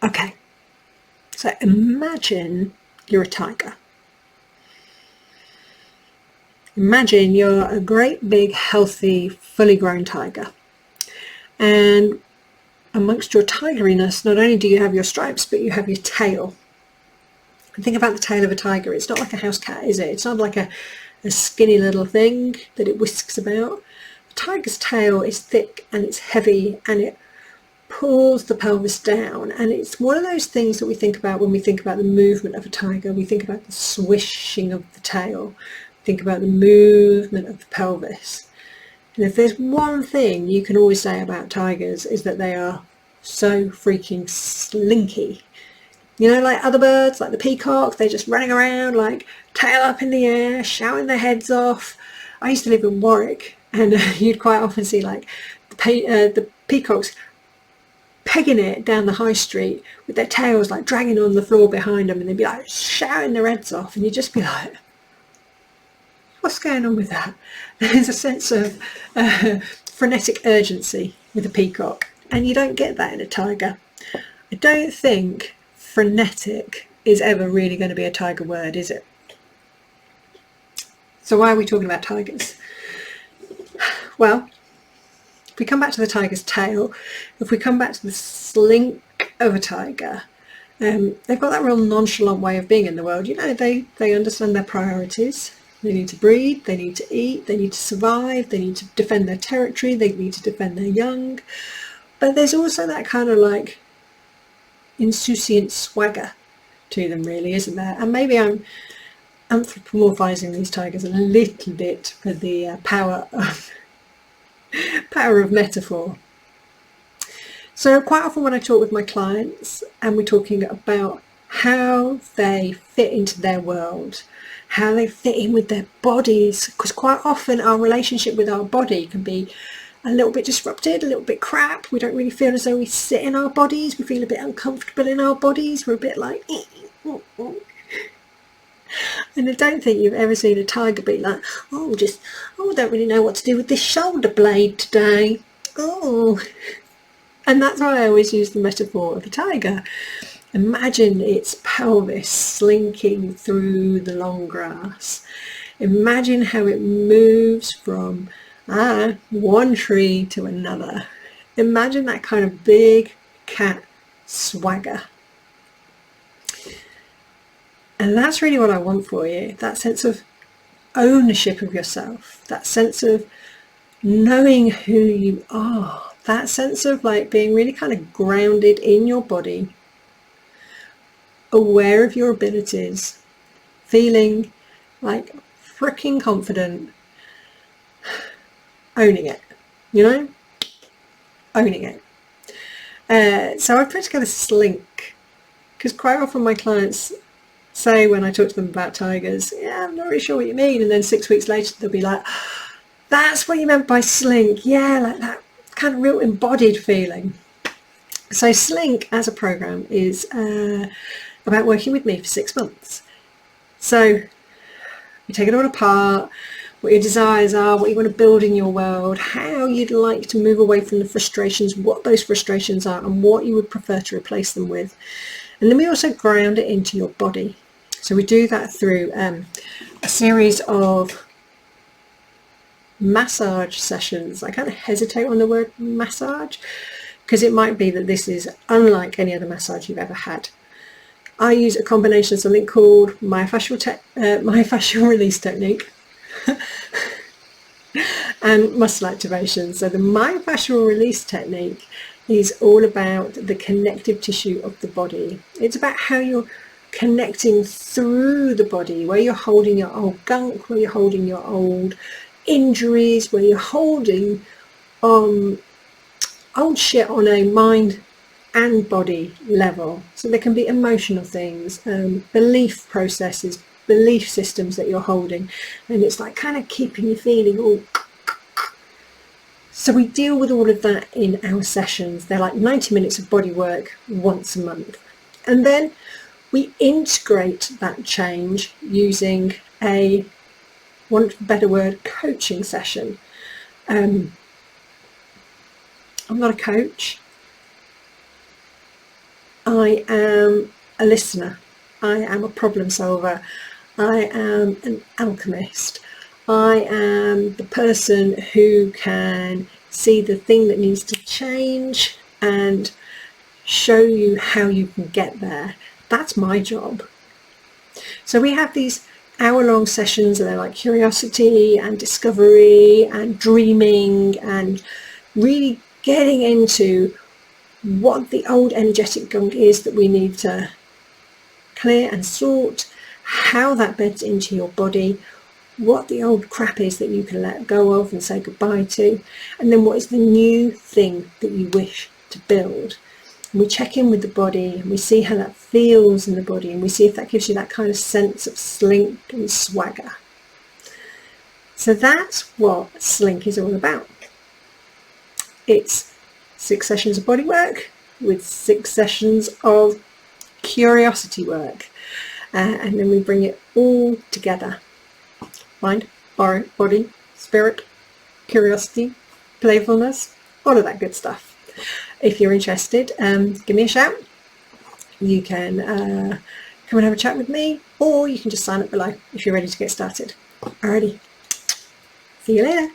Okay, so imagine you're a tiger. Imagine you're a great big healthy fully grown tiger, and amongst your tigeriness not only do you have your stripes but you have your tail. And think about the tail of a tiger. It's not like a house cat, is it? It's not like a skinny little thing that it whisks about. A tiger's tail is thick and it's heavy and it pulls the pelvis down, and it's one of those things that we think about when we think about the movement of a tiger. We think about the swishing of the tail, think about the movement of the pelvis. And if there's one thing you can always say about tigers is that they are so freaking slinky. You know, like other birds, like the peacock, they're just running around like tail up in the air, shouting their heads off. I used to live in Warwick, and you'd quite often see like the peacocks pegging it down the high street with their tails like dragging on the floor behind them, and they'd be like shouting their heads off, and you'd just be like, what's going on with that? There's a sense of frenetic urgency with a peacock, and you don't get that in a tiger. I don't think frenetic is ever really going to be a tiger word, is it? So why are we talking about tigers? Well, if we come back to the tiger's tail, if we come back to the slink of a tiger, they've got that real nonchalant way of being in the world. You know, they understand their priorities. They need to breed, they need to eat, they need to survive, they need to defend their territory, they need to defend their young. But there's also that kind of like insouciant swagger to them, really, isn't there? And maybe I'm anthropomorphizing these tigers a little bit for the power of metaphor. So quite often when I talk with my clients and we're talking about how they fit into their world, how they fit in with their bodies, because quite often our relationship with our body can be a little bit disrupted, a little bit crap. We don't really feel as though we sit in our bodies. We feel a bit uncomfortable in our bodies. We're a bit like, and I don't think you've ever seen a tiger be like, I don't really know what to do with this shoulder blade today. Oh, and that's why I always use the metaphor of a tiger. Imagine its pelvis slinking through the long grass. Imagine how it moves from one tree to another. Imagine that kind of big cat swagger. And that's really what I want for you. That sense of ownership of yourself, that sense of knowing who you are, that sense of like being really kind of grounded in your body, aware of your abilities, feeling like freaking confident, owning it, you know, owning it. So I've put together Slink, because quite often my clients say when I talk to them about tigers, I'm not really sure what you mean, and then 6 weeks later they'll be like, that's what you meant by Slink, yeah, like that kind of real embodied feeling. So Slink as a program is about working with me for 6 months. So we take it all apart, what your desires are, what you want to build in your world, how you'd like to move away from the frustrations, what those frustrations are, and what you would prefer to replace them with. And then we also ground it into your body. So we do that through a series of massage sessions. I kind of hesitate on the word massage because it might be that this is unlike any other massage you've ever had. I use a combination of something called myofascial release technique and muscle activation. So the myofascial release technique is all about the connective tissue of the body. It's about how you're connecting through the body, where you're holding your old gunk, where you're holding your old injuries, where you're holding old shit on a mind and body level. So there can be emotional things, belief processes, belief systems that you're holding, and it's like kind of keeping you feeling all. So we deal with all of that in our sessions. They're like 90 minutes of body work once a month. And then we integrate that change using a, want a better word, coaching session. I'm not a coach. I am a listener. I am a problem solver. I am an alchemist. I am the person who can see the thing that needs to change and show you how you can get there. That's my job. So we have these hour-long sessions, and they're like curiosity and discovery and dreaming and really getting into what the old energetic gunk is that we need to clear and sort, how that beds into your body, what the old crap is that you can let go of and say goodbye to, and then what is the new thing that you wish to build. And we check in with the body and we see how that feels in the body, and we see if that gives you that kind of sense of slink and swagger. So that's what Slink is all about. It's 6 sessions of body work with 6 sessions of curiosity work, and then we bring it all together: mind, body, spirit, curiosity, playfulness, all of that good stuff. If you're interested, give me a shout. You can come and have a chat with me, or you can just sign up below if you're ready to get started. Alrighty, see you later.